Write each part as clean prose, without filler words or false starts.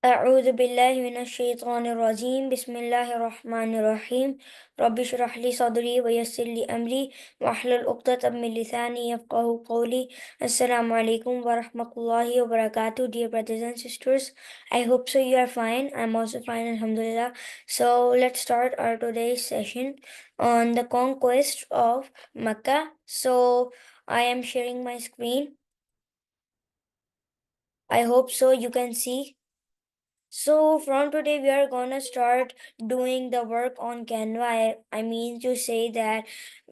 أعوذ بالله من الشيطان الرجيم بسم الله الرحمن الرحيم رب اشرح لي صدري ويسر لي أمري واحلل عقدة من لساني يفقهوا قولي. Assalamu alaikum wa rahmatullahi wa barakatuh, dear brothers and sisters. I hope so you are fine. I'm also fine, alhamdulillah. So let's start our today's session on the conquest of Mecca. So I am sharing my screen. I hope so you can see. So from today we are gonna start doing the work on Canva. I mean to say that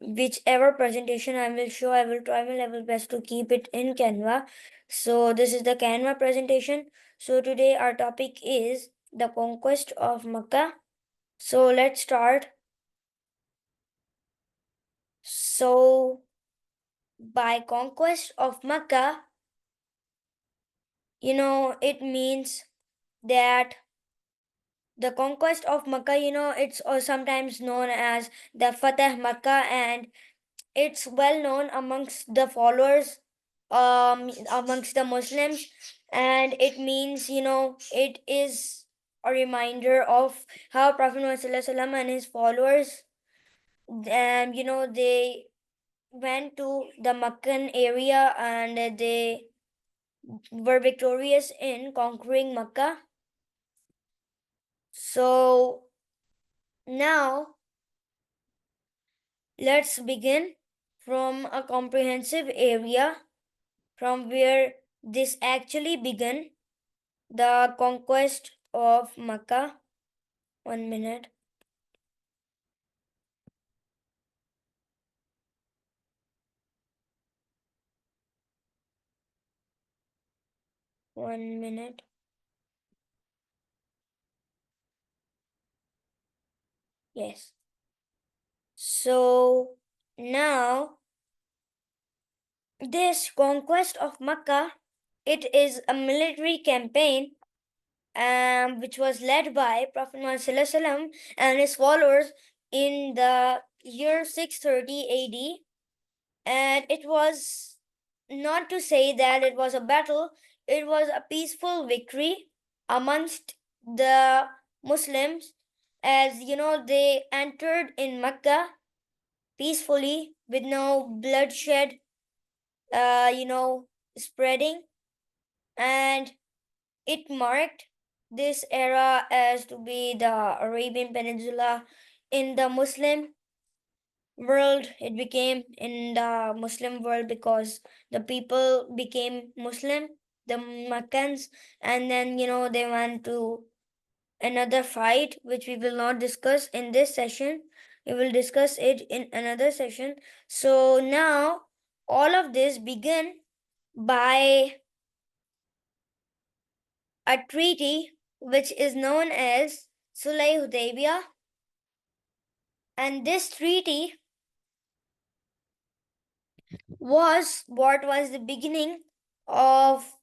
whichever presentation I will show, I will try my level best to keep it in Canva. So this is the Canva presentation. So today our topic is the conquest of Makkah. So let's start. So by conquest of Makkah, it means that the conquest of Makkah, it's sometimes known as the Fatah Makkah, and it's well known amongst the followers, amongst the Muslims, and it means, it is a reminder of how Prophet Muhammad ﷺ and his followers, they went to the Meccan area and they were victorious in conquering Makkah. So now let's begin from a comprehensive area from where this actually began, the conquest of Makkah. 1 minute. One minute. Yes. So now this conquest of Makkah, it is a military campaign which was led by Prophet Muhammad ﷺ and his followers in the year 630 AD. And it was not to say that it was a battle, it was a peaceful victory amongst the Muslims, as they entered in Mecca peacefully with no bloodshed, spreading, and it marked this era as to be the Arabian Peninsula in the Muslim world. It became in the Muslim world because the people became Muslim, the Meccans, and then they went to another fight which we will not discuss in this session. We will discuss it in another session. So now all of this began by a treaty which is known as Sulh Hudaybiyah, and this treaty was what was the beginning of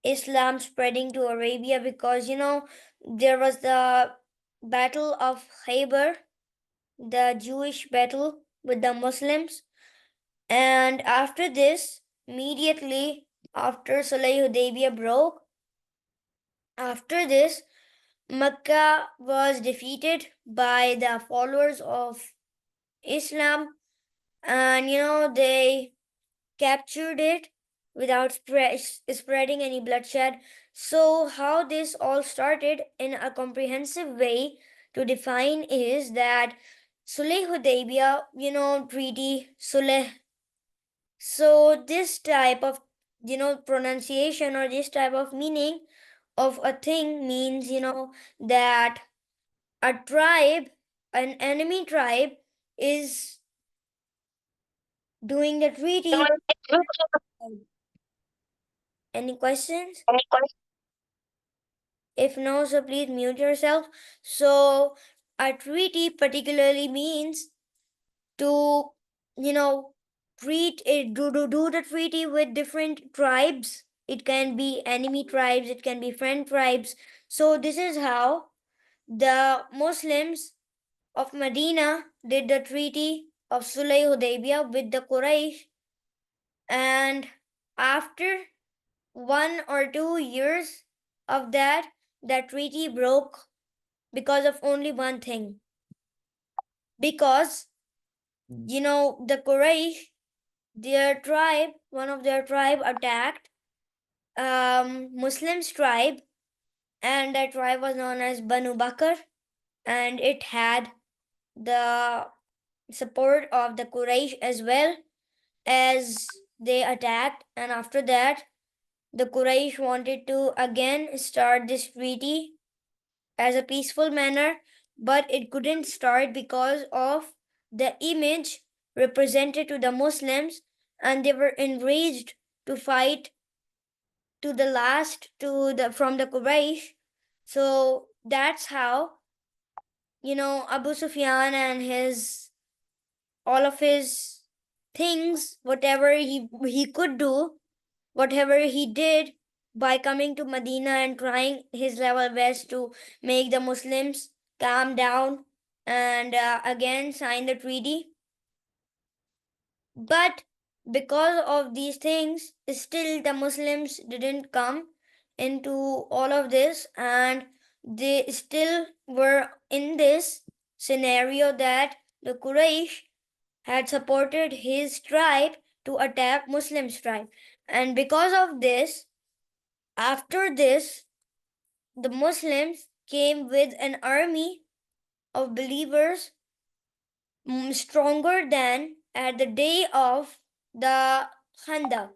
Islam spreading to Arabia, because there was the Battle of Khaybar, the Jewish battle with the Muslims, and after this, immediately after Sulh Hudaybiyah broke, after this, Mecca was defeated by the followers of Islam, and they captured it without spreading any bloodshed. So, how this all started in a comprehensive way to define is that Sulh Hudaybiyah, treaty, Sulh. So, this type of, pronunciation or this type of meaning of a thing means, that a tribe, an enemy tribe, is doing the treaty. Any questions? If no, so please mute yourself. So a treaty particularly means to, treat it, do the treaty with different tribes. It can be enemy tribes, it can be friend tribes. So this is how the Muslims of Medina did the treaty of Sulh Hudaybiyah with the Quraysh, and after 1 or 2 years of that treaty broke because of only one thing. Because, the Quraysh, their tribe, one of their tribe attacked Muslims tribe, and that tribe was known as Banu Bakr, and it had the support of the Quraysh as well as they attacked. And after that, the Quraysh wanted to again start this treaty as a peaceful manner, but it couldn't start because of the image represented to the Muslims, and they were enraged to fight to the last to the from the Quraysh. So that's how Abu Sufyan and his all of his things, whatever he could do, whatever he did by coming to Medina and trying his level best to make the Muslims calm down and again sign the treaty. But because of these things, still the Muslims didn't come into all of this, and they still were in this scenario that the Quraysh had supported his tribe to attack Muslims tribe. And because of this, after this, the Muslims came with an army of believers stronger than at the day of the Khandak.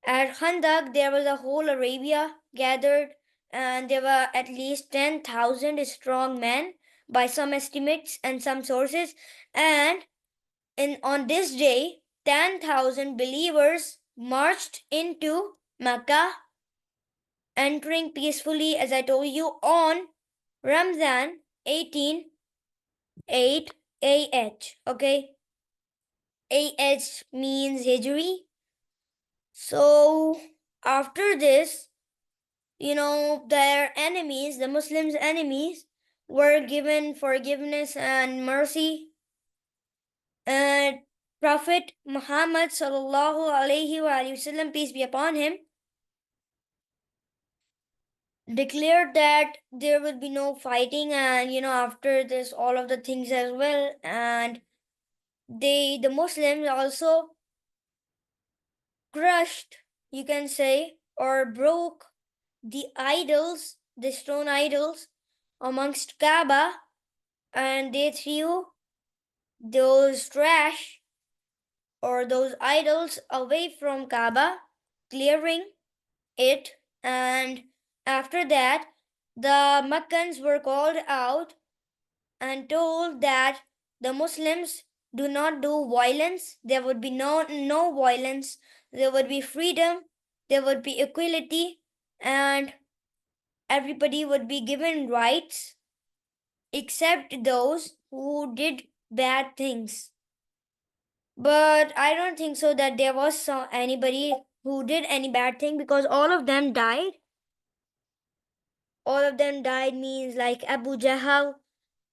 At Khandak, there was a whole Arabia gathered, and there were at least 10,000 strong men by some estimates and some sources. And on this day, 10,000 believers marched into Mecca, entering peacefully, as I told you, on Ramzan 18:8 AH. Okay, AH means Hijri. So after this, their enemies, the Muslims' enemies, were given forgiveness and mercy. And Prophet Muhammad sallallahu alaihi wasallam, peace be upon him, declared that there would be no fighting, and after this, all of the things as well. And the Muslims also crushed, you can say, or broke the idols, the stone idols amongst Kaaba, and they threw those trash or those idols away from Kaaba, clearing it. And after that, the Meccans were called out and told that the Muslims do not do violence. There would be no violence. There would be freedom. There would be equality, and everybody would be given rights except those who did bad things. But I don't think so that there was anybody who did any bad thing, because all of them died. All of them died means like Abu Jahl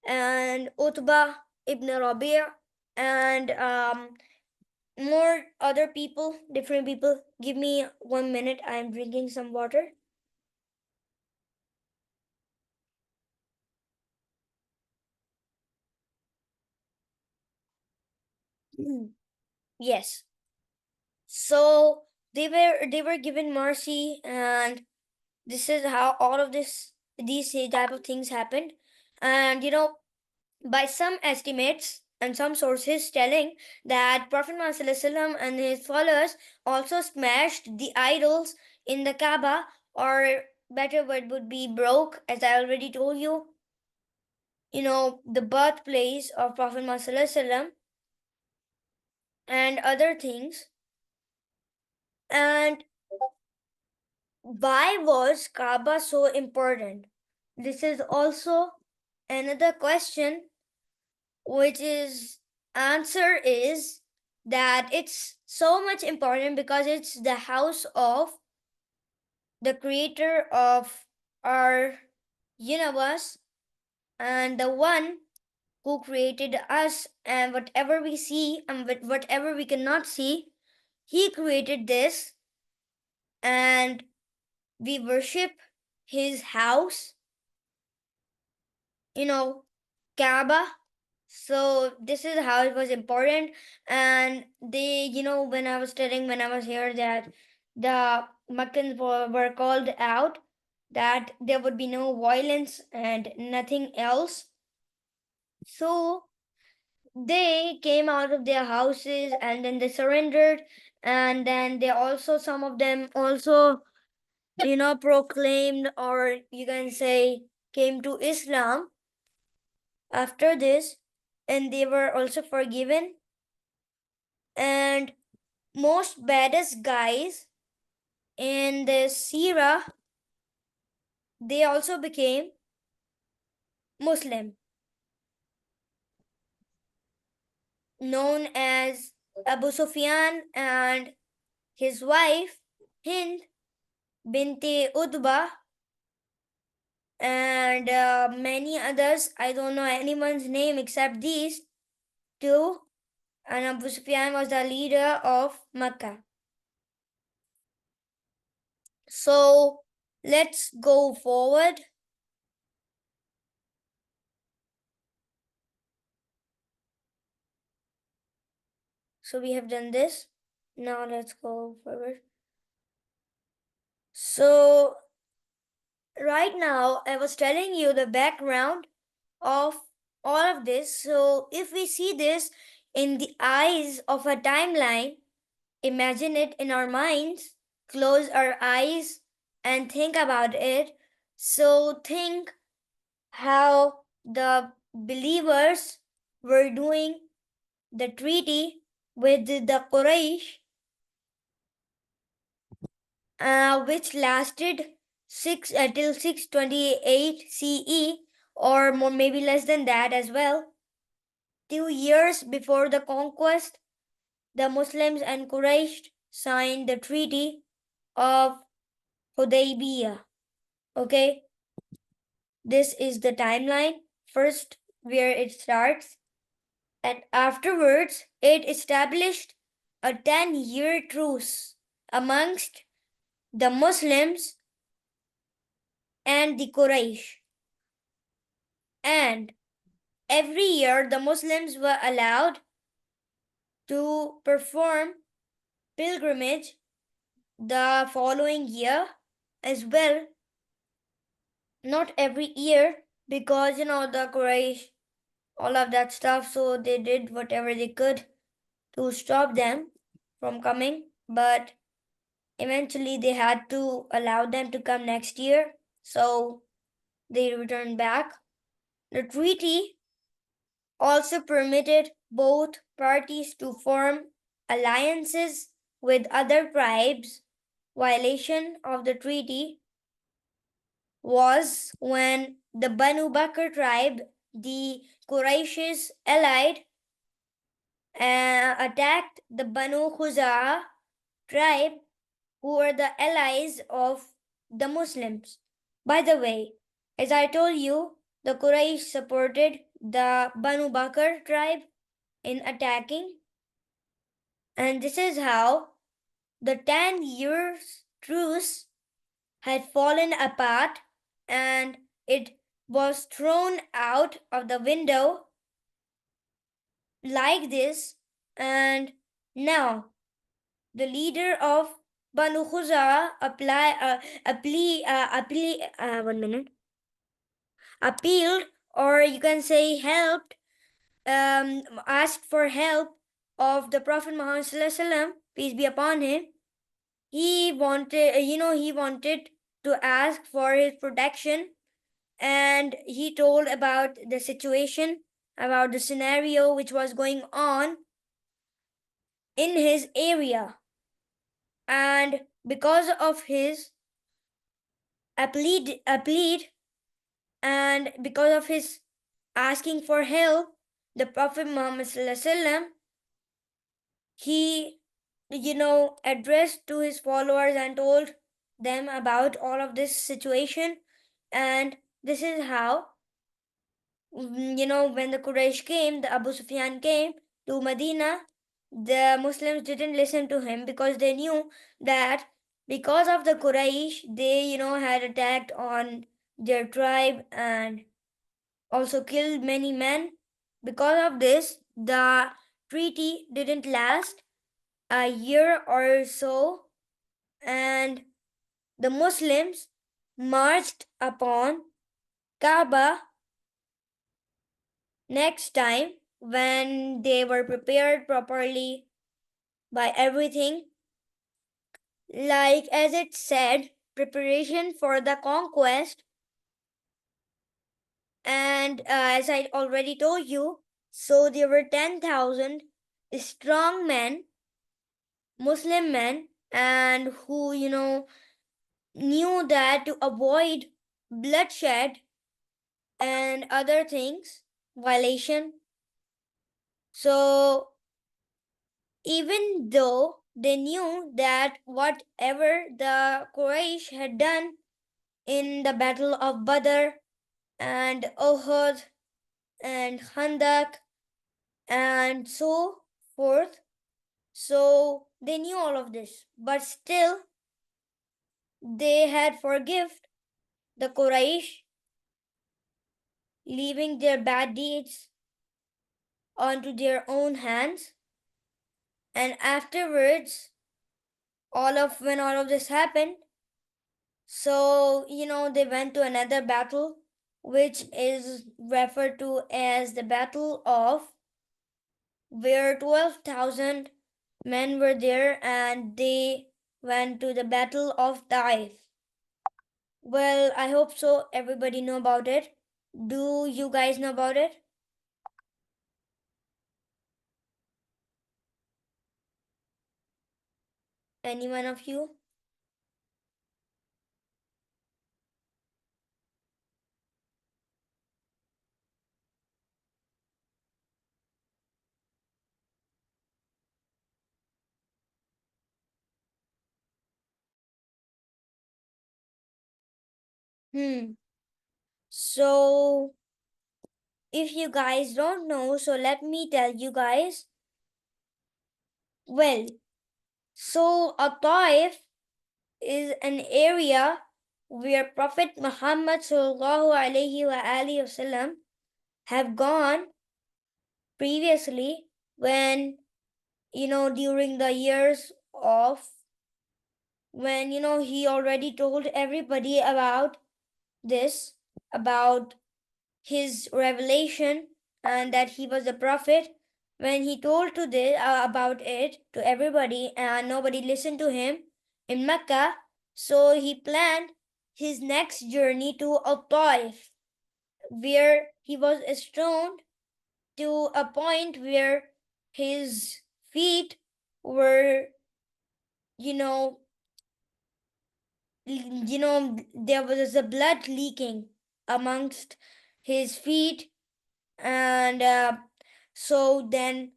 and Utbah ibn Rabi' and more other people, different people. Give me 1 minute. I'm drinking some water. Yes. So they were given mercy, and this is how all of these type of things happened. And by some estimates and some sources telling that Prophet Muhammad and his followers also smashed the idols in the Kaaba, or better word would be broke, as I already told you, the birthplace of Prophet Muhammad and other things. And why was Kaaba so important? This is also another question, which is answer is that it's so much important because it's the house of the creator of our universe, and the one who created us, and whatever we see and whatever we cannot see, he created this. And we worship his house, Kaaba. So this is how it was important. And they, when I was studying, when I was here, that the Meccans were called out that there would be no violence and nothing else. So they came out of their houses and then they surrendered. And then they also, some of them also, proclaimed, or you can say, came to Islam after this, and they were also forgiven. And most baddest guys in the Sirah, they also became Muslim, known as Abu Sufyan and his wife Hind binti Utbah, and many others. I don't know anyone's name except these two. And Abu Sufyan was the leader of Makkah. So let's go forward. So we have done this. Now let's go forward. So right now I was telling you the background of all of this. So if we see this in the eyes of a timeline, imagine it in our minds, close our eyes and think about it. So think how the believers were doing the treaty with the Quraysh, which lasted till 628 CE, or more, maybe less than that as well. 2 years before the conquest, the Muslims and Quraysh signed the Treaty of Hudaybiyah. Okay, this is the timeline. First, where it starts, and afterwards, it established a 10-year truce amongst the Muslims and the Quraysh. And every year, the Muslims were allowed to perform pilgrimage the following year as well. Not every year, because the Quraysh, all of that stuff, so they did whatever they could to stop them from coming, but eventually they had to allow them to come next year, so they returned back. The treaty also permitted both parties to form alliances with other tribes. Violation of the treaty was when the Banu Bakr tribe, the Quraish's allied, attacked the Banu Khuzaa tribe, who were the allies of the Muslims. By the way, as I told you, the Quraysh supported the Banu Bakr tribe in attacking, and this is how the 10 years truce had fallen apart and it was thrown out of the window like this. And now the leader of Banu Khuzaa appealed, or you can say helped, asked for help of the Prophet Muhammad Sallallahu Alaihi Wasallam, peace be upon him. He wanted, he wanted to ask for his protection, and he told about the situation, about the scenario which was going on in his area. And because of his appeal, and because of his asking for help, the Prophet Muhammad Sallallahu Alaihi Wasallam, he addressed to his followers and told them about all of this situation. And this is how, when the Quraysh came, the Abu Sufyan came to Medina, the Muslims didn't listen to him because they knew that because of the Quraysh, they had attacked on their tribe and also killed many men. Because of this, the treaty didn't last a year or so, and the Muslims marched upon Kaaba next time when they were prepared properly by everything. Like as it said, preparation for the conquest. And as I already told you, so there were 10,000 strong men, Muslim men, and who, knew that to avoid bloodshed and other things, violation. So even though they knew that whatever the Quraysh had done in the Battle of Badr and Uhud and Khandak and so forth, so they knew all of this, but still they had forgiven the Quraysh, leaving their bad deeds onto their own hands. And afterwards, when all of this happened, so they went to another battle, which is referred to as the Battle of, where 12,000 men were there, and they went to the Battle of Taif. Well, I hope so. Everybody know about it. Do you guys know about it? Any one of you? Hmm. So, if you guys don't know, so let me tell you guys. Well, so a Taif is an area where Prophet Muhammad sallallahu alaihi wasallam have gone previously when during the years of when he already told everybody about this, about his revelation and that he was a prophet. When he told about it to everybody and nobody listened to him in Mecca, so he planned his next journey to Al-Taif, where he was stoned to a point where his feet were, you know, there was a blood leaking amongst his feet, and so then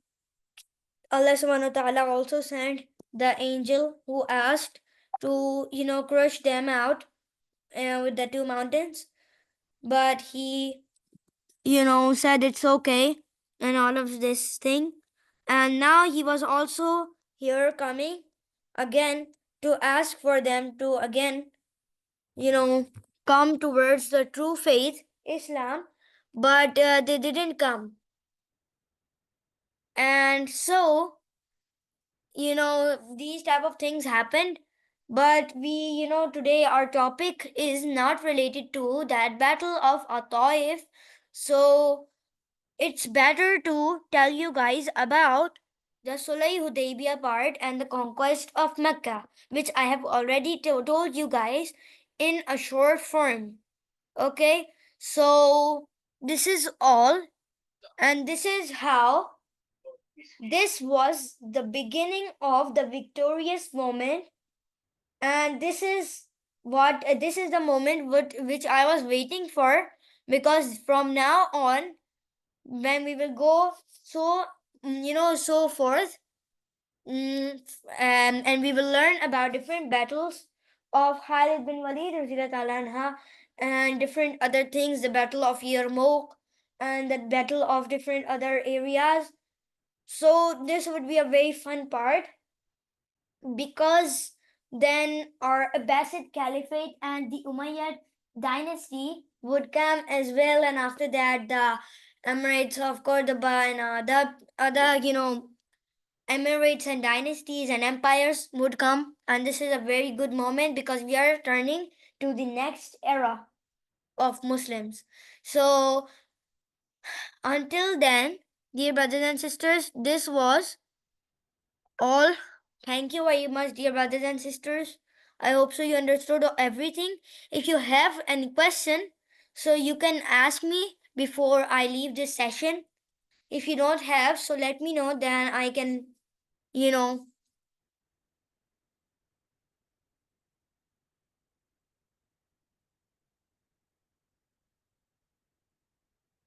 Allah subhanahu wa ta'ala also sent the angel who asked to crush them out with the two mountains, but he said it's okay and all of this thing. And now he was also here coming again to ask for them to again, you know, come towards the true faith, Islam, but they didn't come. And so, these type of things happened. But we, today our topic is not related to that battle of Ataif. So it's better to tell you guys about the Sulh Hudaybiyah part and the conquest of Mecca, which I have already told you guys in a short form. Okay, so this is all, and this is how this was the beginning of the victorious moment, and this is the moment which I was waiting for, because from now on, when we will go so so forth, and we will learn about different battles of Khalid bin Walid radhiyallahu ta'ala anha, and different other things, the battle of Yarmouk and the battle of different other areas. So this would be a very fun part, because then our Abbasid Caliphate and the Umayyad dynasty would come as well, and after that, the Emirates of Cordoba and other, emirates and dynasties and empires would come. And this is a very good moment because we are turning to the next era of Muslims. So, until then, dear brothers and sisters, this was all. Thank you very much, dear brothers and sisters. I hope so you understood everything. If you have any question, so you can ask me before I leave this session. If you don't have, so let me know, then I can, you know.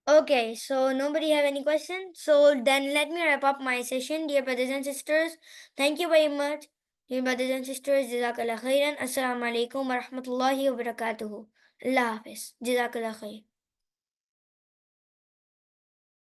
Okay, so nobody have any questions? So then let me wrap up my session, dear brothers and sisters. Thank you very much, dear brothers and sisters. Jazakallah khairan. Assalamu alaikum wa rahmatullahi wa barakatuhu. Allah Hafiz. Jazakallah khair.